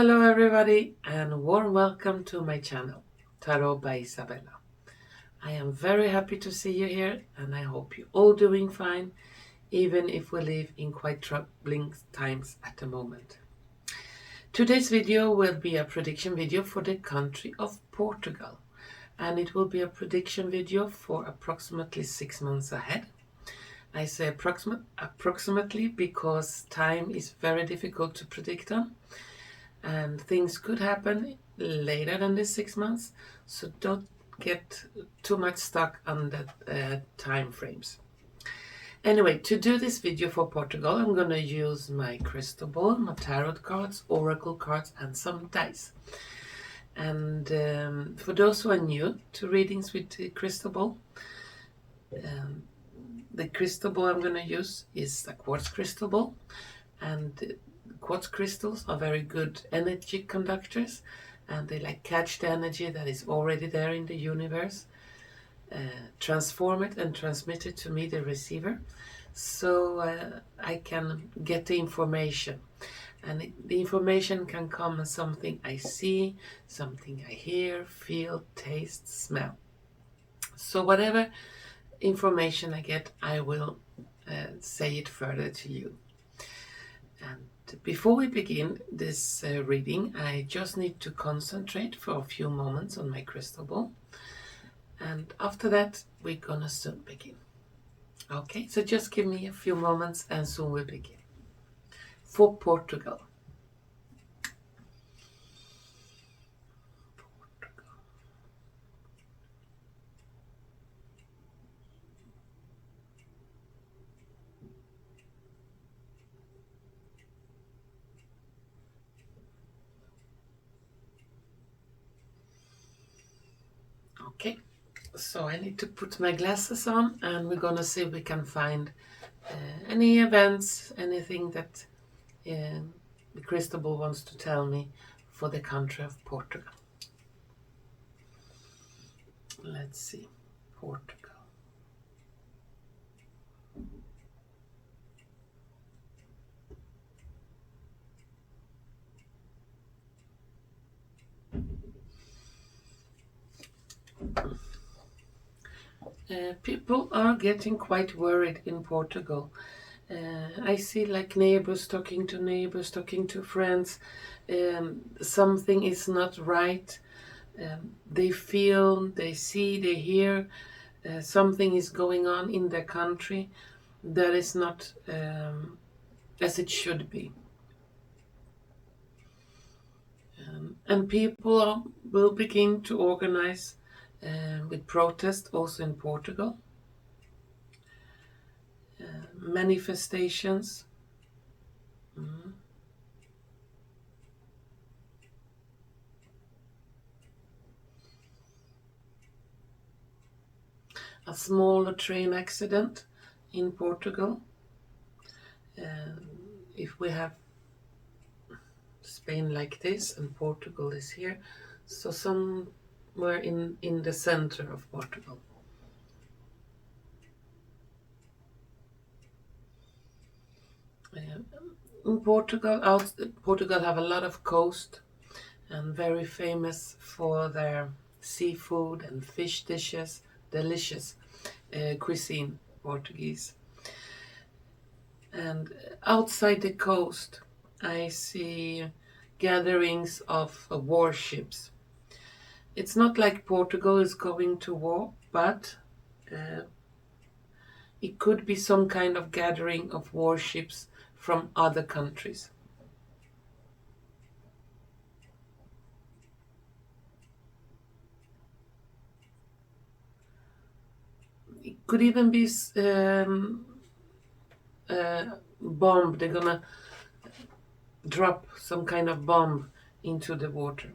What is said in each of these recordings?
Hello everybody and warm welcome to my channel, Tarot by Izabela. I am very happy to see you here and I hope you're all doing fine, even if we live in quite troubling times at the moment. Today's video will be a prediction video for the country of Portugal, and it will be a prediction video for approximately 6 months ahead. I say approximately because time is very difficult to predict on, and things could happen later than the 6 months, so don't get too much stuck on the time frames. Anyway, to do this video for Portugal, I'm going to use my crystal ball, my tarot cards, oracle cards, and some dice. And for those who are new to readings with the crystal ball, the crystal ball I'm going to use is a quartz crystal ball, and quartz crystals are very good energy conductors, and they catch the energy that is already there in the universe, transform it and transmit it to me, the receiver, so I can get the information. And the information can come as something I see, something I hear, feel, taste, smell. So whatever information I get, I will say it further to you. And before we begin this reading, I just need to concentrate for a few moments on my crystal ball. And after that, we're gonna soon begin. Okay, so just give me a few moments and soon we'll begin. For Portugal. Okay, so I need to put my glasses on and we're gonna see if we can find any events, anything that the crystal ball wants to tell me for the country of Portugal. Let's see, Portugal. People are getting quite worried in Portugal. I see neighbors talking to friends. Something is not right. They feel, they see, they hear something is going on in their country that is not as it should be. And people will begin to organize with protest also in Portugal. Manifestations. A small train accident in Portugal. If we have Spain like this and Portugal is here, so somewhere in the center of Portugal. In Portugal have a lot of coast and very famous for their seafood and fish dishes, delicious cuisine, Portuguese. And outside the coast, I see gatherings of warships. It's not like Portugal is going to war, but it could be some kind of gathering of warships from other countries. It could even be bomb. They're gonna drop some kind of bomb into the water.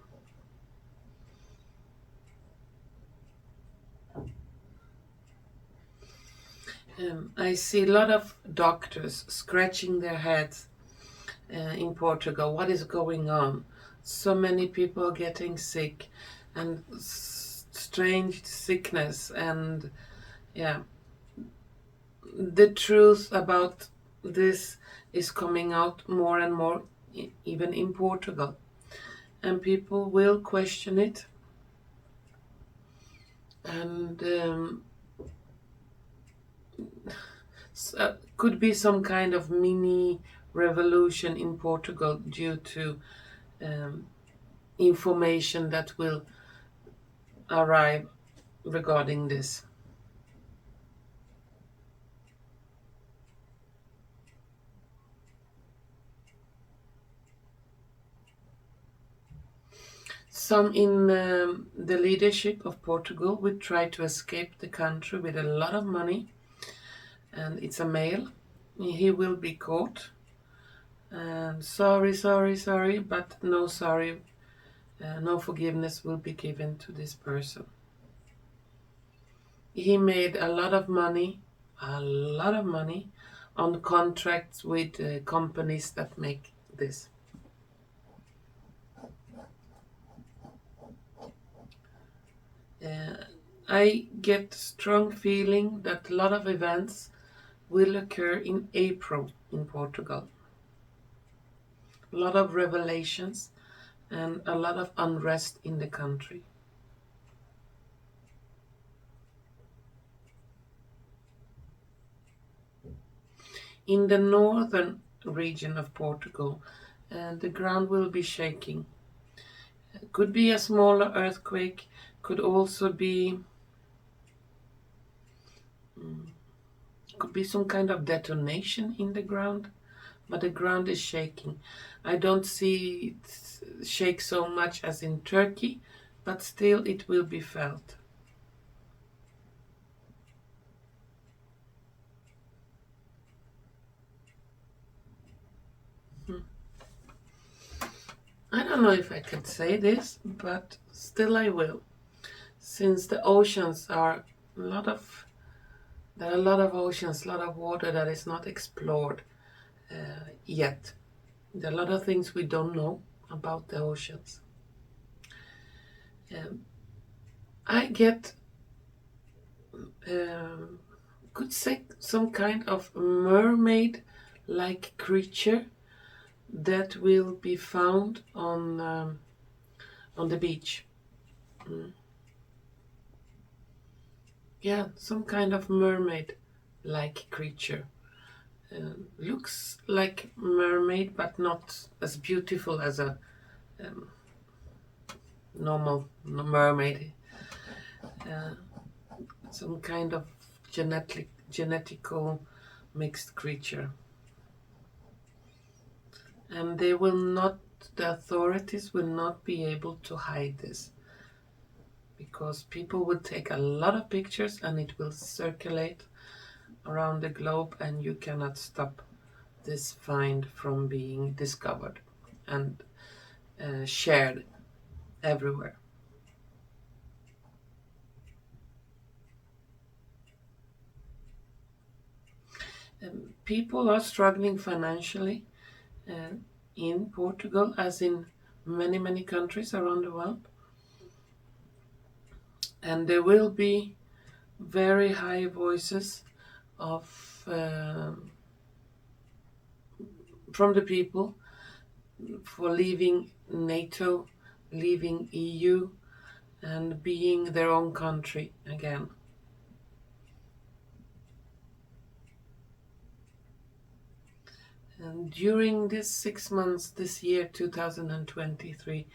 I see a lot of doctors scratching their heads in Portugal. What is going on? So many people getting sick and strange sickness, and yeah, the truth about this is coming out more and more, even in Portugal. and people will question it, and could be some kind of mini revolution in Portugal due to um, information that will arrive regarding this. Some in the leadership of Portugal will try to escape the country with a lot of money, and it's a male. He will be caught. And sorry, but no sorry, no forgiveness will be given to this person. He made a lot of money on contracts with companies that make this. I get strong feeling that a lot of events will occur in April in Portugal. A lot of revelations and a lot of unrest in the country. In the northern region of Portugal, the ground will be shaking. It could be a smaller earthquake, could also be could be some kind of detonation in the ground, but the ground is shaking. I don't see it shake so much as in Turkey, but still it will be felt. I don't know if I could say this, but still I will. Since the oceans are a lot of there are a lot of oceans, a lot of water that is not explored yet. There are a lot of things we don't know about the oceans. Um, I get, could say, some kind of mermaid-like creature that will be found on the beach. Mm. Yeah, some kind of mermaid-like creature. Looks like mermaid, but not as beautiful as a um, normal mermaid. Some kind of genetical mixed creature. And they will not, the authorities will not be able to hide this, because people will take a lot of pictures and it will circulate around the globe, and you cannot stop this find from being discovered and shared everywhere. People are struggling financially in Portugal, as in many countries around the world. And there will be very high voices of from the people for leaving NATO, leaving EU, and being their own country again. And during this 6 months, this year 2023,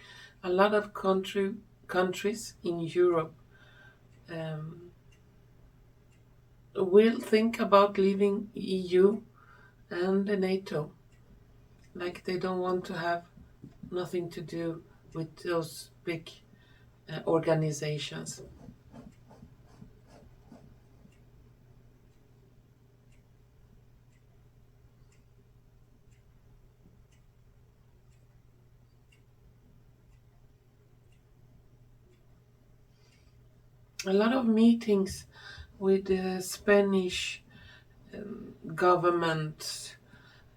a lot of countries in Europe will think about leaving EU and the NATO. Like they don't want to have nothing to do with those big organizations. A lot of meetings with the Spanish government,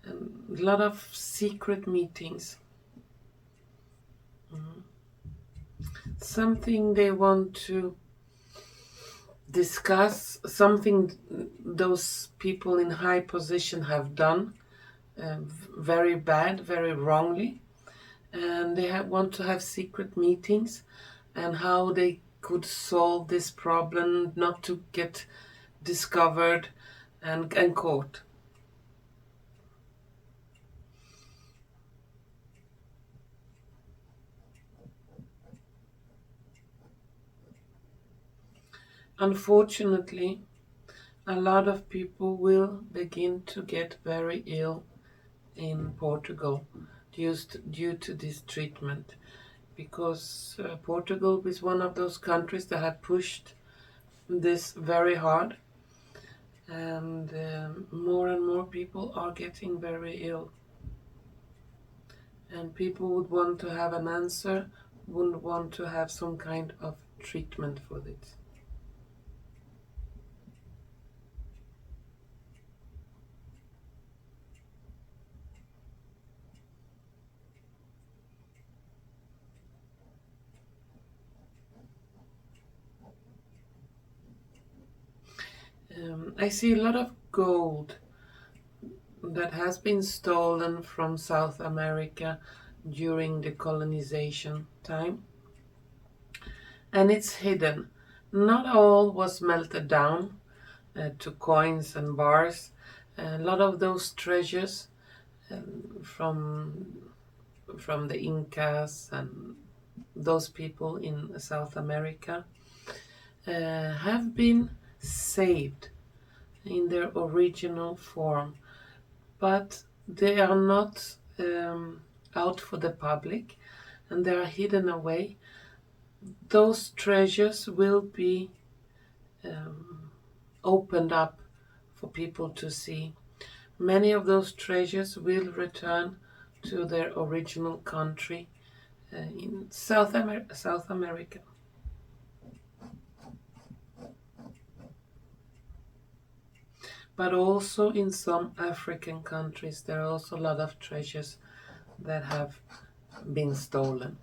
a lot of secret meetings. Something they want to discuss, something those people in high position have done very bad, very wrongly, and they want to have secret meetings and how they could solve this problem not to get discovered and caught. Unfortunately, a lot of people will begin to get very ill in Portugal due to this treatment, because Portugal is one of those countries that have pushed this very hard, and more and more people are getting very ill. And people would want to have an answer, would want to have some kind of treatment for this. I see a lot of gold that has been stolen from South America during the colonization time, and it's hidden. Not all was melted down to coins and bars. A lot of those treasures from the Incas and those people in South America have been saved in their original form, but they are not out for the public, and they are hidden away. Those treasures will be opened up for people to see. Many of those treasures will return to their original country in South America. But also in some African countries, there are also a lot of treasures that have been stolen.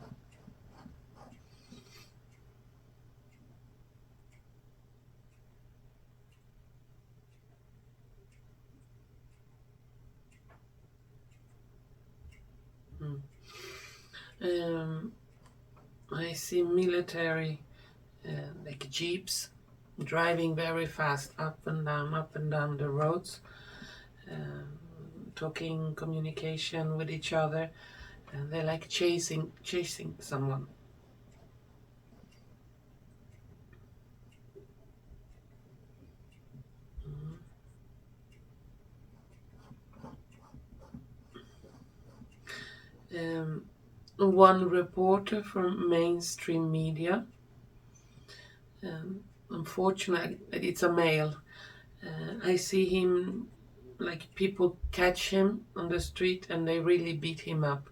I see military like jeeps driving very fast up and down the roads, talking communication with each other, and they're like chasing someone. One reporter from mainstream media, unfortunately it's a male, I see him, like people catch him on the street and they really beat him up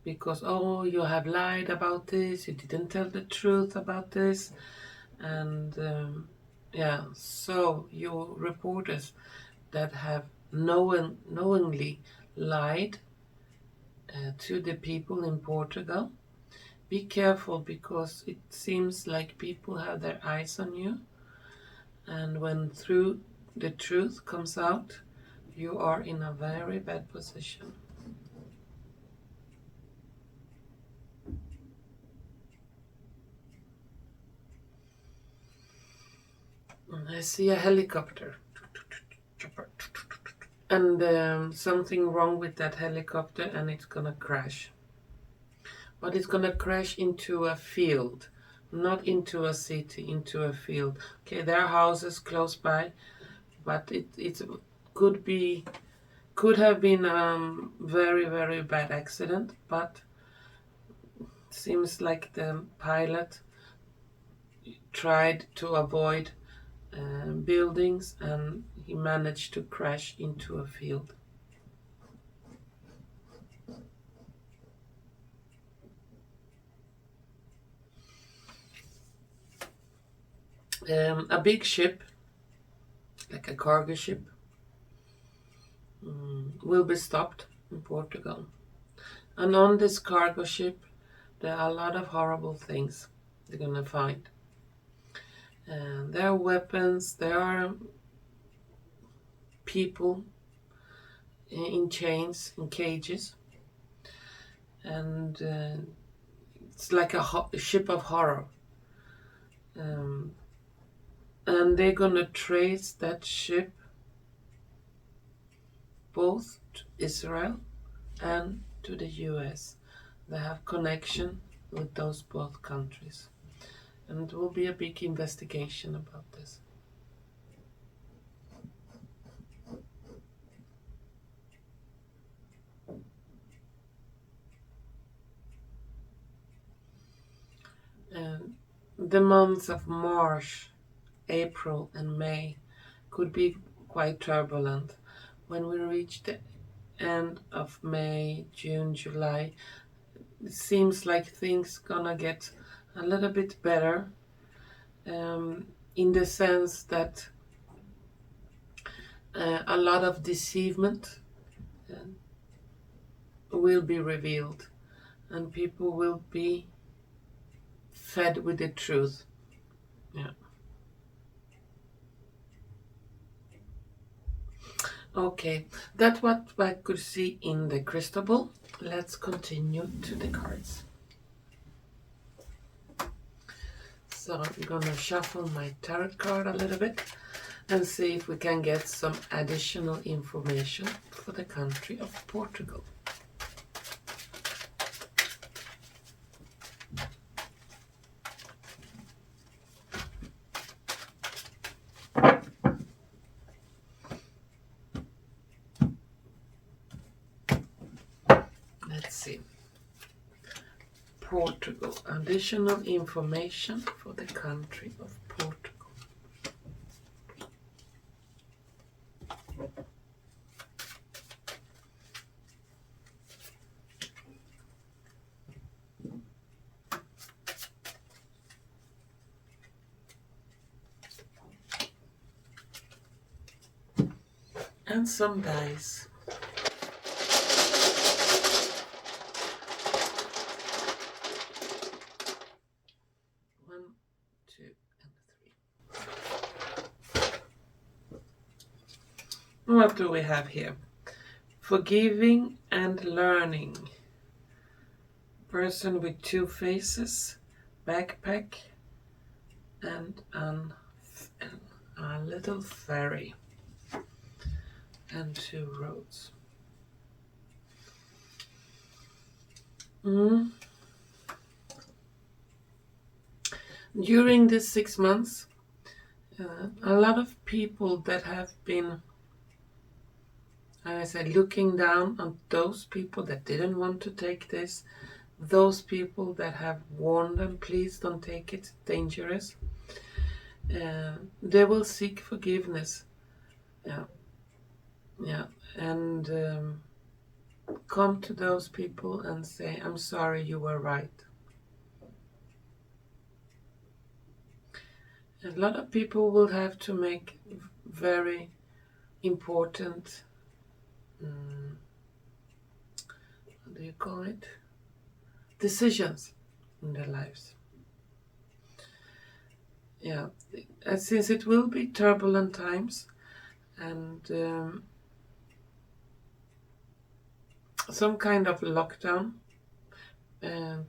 because, oh, you have lied about this, you didn't tell the truth about this, and yeah, so you reporters that have knowingly lied to the people in Portugal, be careful, because it seems like people have their eyes on you, and when through the truth comes out, you are in a very bad position. I see a helicopter, and something wrong with that helicopter, and it's gonna crash. But it's gonna crash into a field, not into a city, into a field. Okay, there are houses close by, but it could have been a very, very bad accident, but seems like the pilot tried to avoid buildings, and he managed to crash into a field. A big ship, like a cargo ship, will be stopped in Portugal. And on this cargo ship, there are a lot of horrible things they're going to find. There are weapons, there are people in chains, in cages. and it's like a ship of horror. Um, and they're gonna trace that ship both to Israel and to the US. They have connection with those both countries. And it will be a big investigation about this. And the months of March, April, and May could be quite turbulent. When we reach the end of May, June, July, it seems like things gonna get a little bit better, in the sense that a lot of deceivement uh, will be revealed, and people will be fed with the truth. Yeah. Okay, that's what I could see in the crystal ball. Let's continue to the cards. So I'm gonna shuffle my tarot card a little bit and see if we can get some additional information for the country of Portugal. Let's see. Portugal. Additional information for the country of Portugal. And some dice. One, two, and three. What do we have here? Forgiving and learning. Person with two faces, backpack, and a little ferry, and two roads. During these 6 months, a lot of people that have been, as I said, looking down on those people that didn't want to take this, those people that have warned them, please don't take it, it's dangerous. They will seek forgiveness. Yeah, and come to those people and say, I'm sorry, you were right. A lot of people will have to make very important, what do you call it? Decisions in their lives. Yeah, since it will be turbulent times, and some kind of lockdown,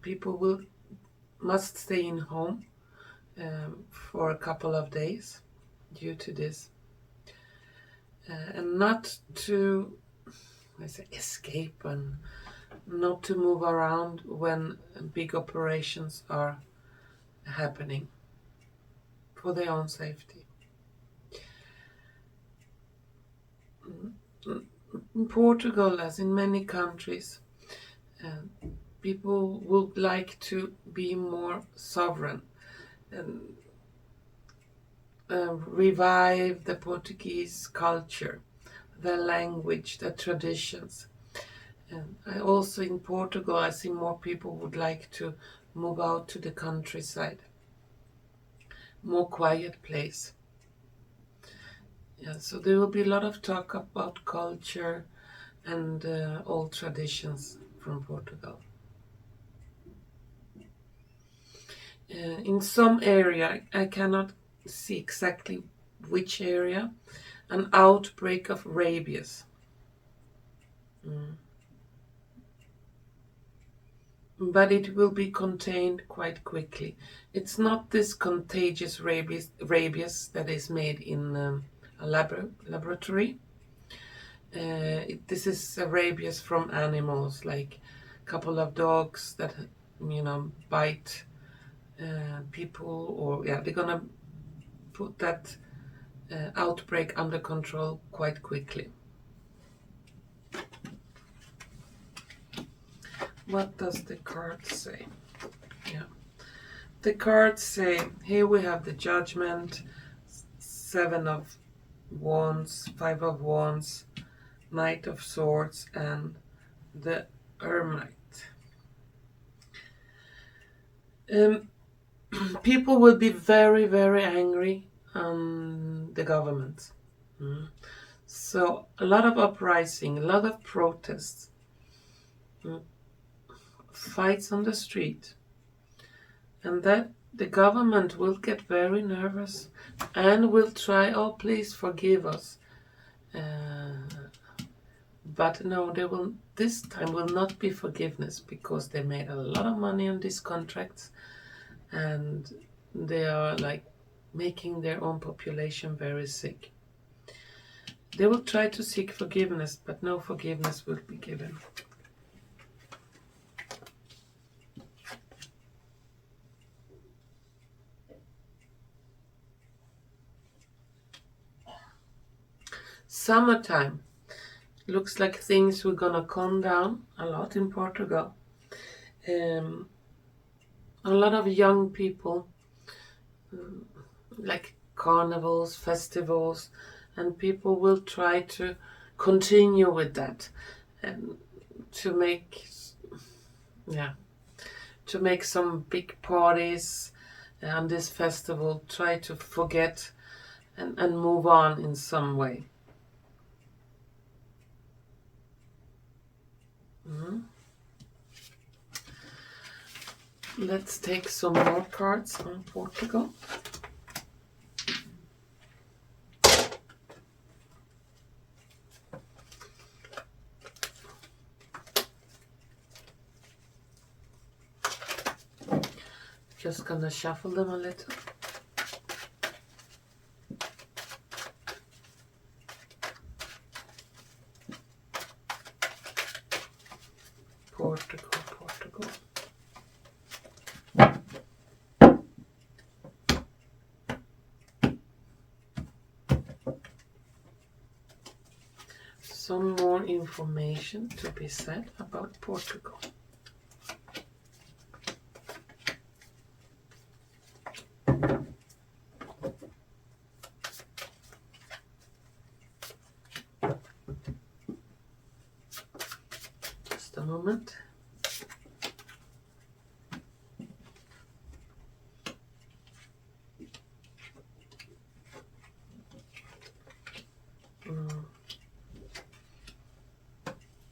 people must stay in home for a couple of days due to this, and not to, escape, and not to move around when big operations are happening, for their own safety. In Portugal, as in many countries, people would like to be more sovereign and revive the Portuguese culture, their language, their traditions. And I also, in Portugal, I see more people would like to move out to the countryside, more quiet place. Yeah, so there will be a lot of talk about culture and old traditions from Portugal. In some area, I cannot see exactly which area, an outbreak of rabies. but it will be contained quite quickly. It's not this contagious rabies that is made in a laboratory. This is rabies from animals, like a couple of dogs that bite people, or yeah, they're gonna put that outbreak under control quite quickly. What does the card say? Yeah, the cards say here we have the Judgment, 7 of Wands, 5 of Wands, Knight of Swords, and the Hermit. People will be very, very angry on the government. So a lot of uprising, a lot of protests, fights on the street, and that the government will get very nervous and will try, oh, please forgive us. But no, they will. This time will not be forgiveness, because they made a lot of money on these contracts, and they are like making their own population very sick. They will try to seek forgiveness, but no forgiveness will be given. Summertime. Looks like things were gonna calm down a lot in Portugal. A lot of young people, like carnivals, festivals, and people will try to continue with that, and to make some big parties on this festival, try to forget and move on in some way. Let's take some more cards on Portugal. Just gonna shuffle them a little. Portugal. Some more information to be said about Portugal. Just a moment.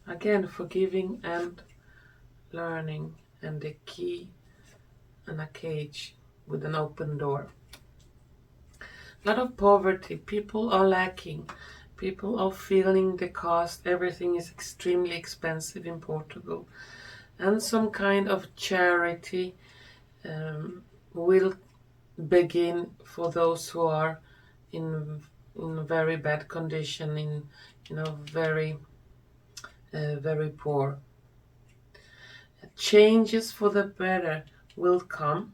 Again, forgiving and learning, and the key and a cage with an open door. A lot of poverty. People are lacking. People are feeling the cost. Everything is extremely expensive in Portugal. And some kind of charity will begin for those who are in very bad condition, very poor. Changes for the better will come,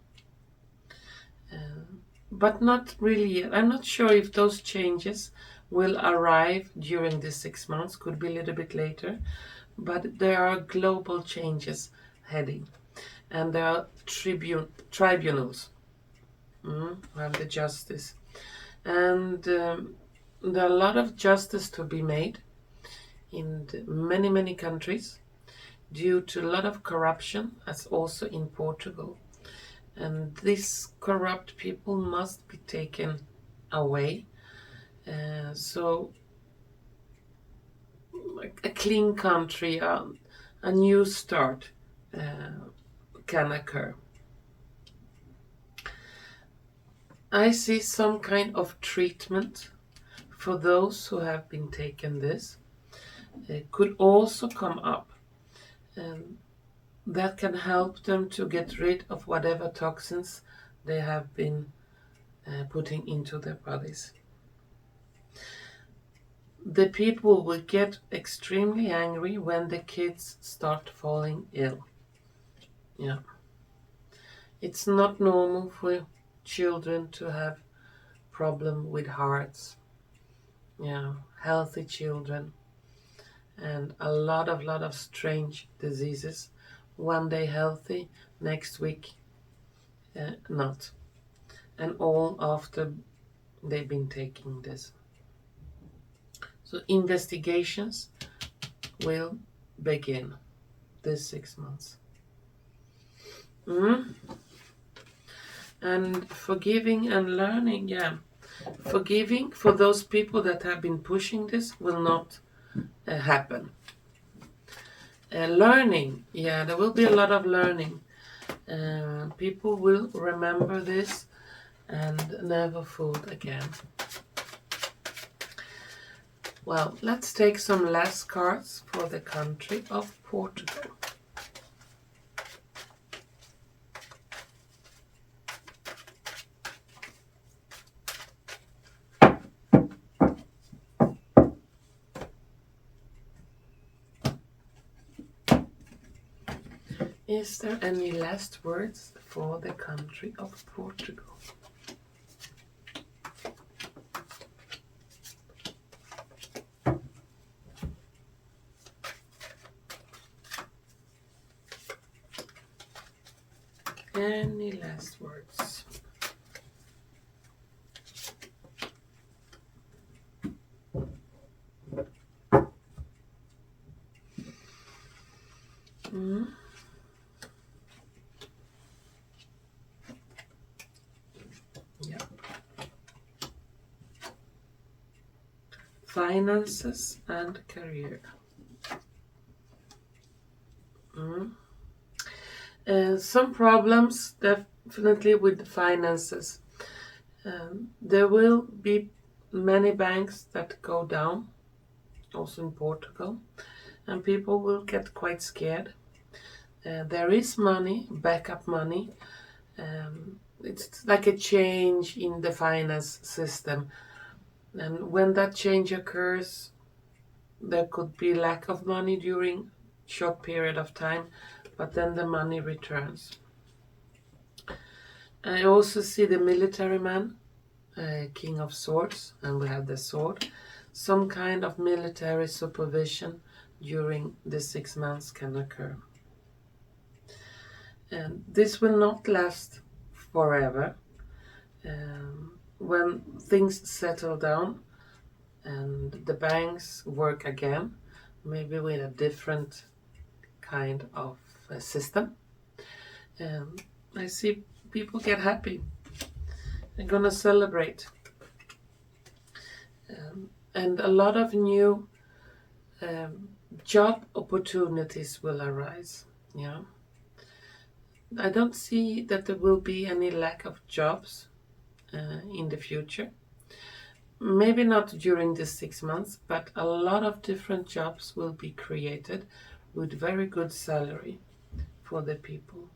but not really yet. I'm not sure if those changes will arrive during the 6 months, could be a little bit later, but there are global changes heading, and there are tribunals who have the justice, and there are a lot of justice to be made in many countries, due to a lot of corruption, as also in Portugal. And these corrupt people must be taken away. So a clean country, a new start can occur. I see some kind of treatment for those who have been taken this. It could also come up that can help them to get rid of whatever toxins they have been putting into their bodies. The people will get extremely angry when the kids start falling ill. Yeah. It's not normal for children to have problem with hearts. Yeah, healthy children and a lot of strange diseases. One day healthy, next week not. And all after they've been taking this. So investigations will begin this 6 months. And forgiving and learning, yeah. Forgiving for those people that have been pushing this will not happen. Learning, yeah, there will be a lot of learning. People will remember this and never food again. Well, let's take some last cards for the country of Portugal. Is there any last words for the country of Portugal? Any last words? Yeah. Finances and career. Some problems definitely with finances. There will be many banks that go down, also in Portugal, and people will get quite scared. There is money, backup money. It's like a change in the finance system. And when that change occurs, there could be lack of money during short period of time, but then the money returns. I also see the military man, King of Swords, and we have the sword. Some kind of military supervision during the 6 months can occur. And this will not last forever. When things settle down and the banks work again, maybe with a different kind of system, I see people get happy. They're gonna celebrate. And a lot of new job opportunities will arise. Yeah. I don't see that there will be any lack of jobs in the future. Maybe not during the 6 months, but a lot of different jobs will be created with very good salary for the people.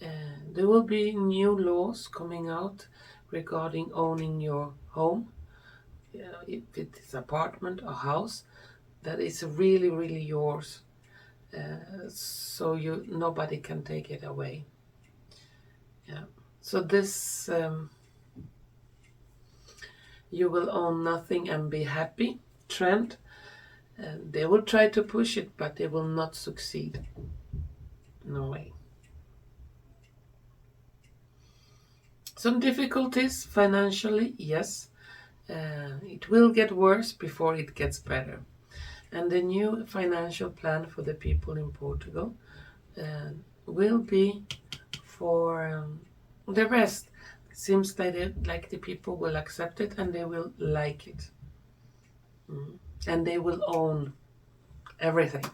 There will be new laws coming out regarding owning your home, if it is apartment or house, that is really, really yours. So nobody can take it away. Yeah. So this you will own nothing and be happy trend. They will try to push it, but they will not succeed. No way. Some difficulties financially, yes. It will get worse before it gets better. And the new financial plan for the people in Portugal will be for the rest. It seems like the people will accept it and they will like it. And they will own everything.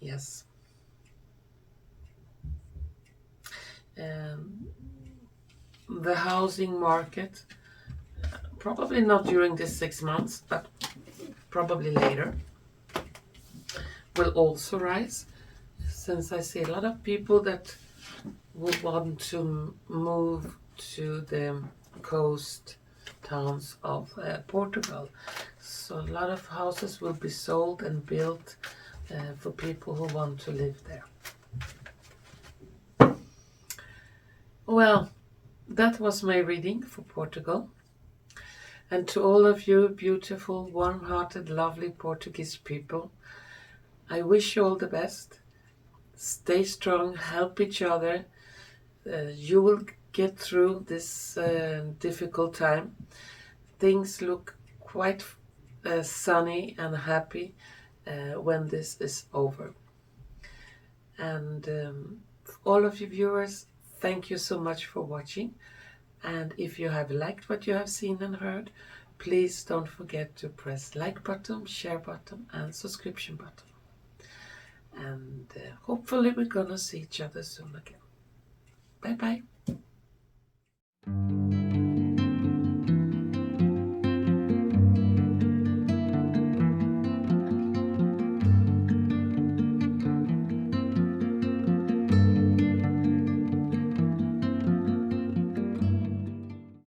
Yes. The housing market, probably not during this 6 months, but probably later. will also rise, since I see a lot of people that will want to move to the coast towns of Portugal. So a lot of houses will be sold and built for people who want to live there. Well, that was my reading for Portugal. And to all of you beautiful, warm-hearted, lovely Portuguese people, I wish you all the best. Stay strong, help each other. You will get through this difficult time. Things look quite sunny and happy when this is over. And all of you viewers, thank you so much for watching. And if you have liked what you have seen and heard, please don't forget to press like button, share button, and subscription button. And hopefully we're gonna see each other soon again. Bye bye.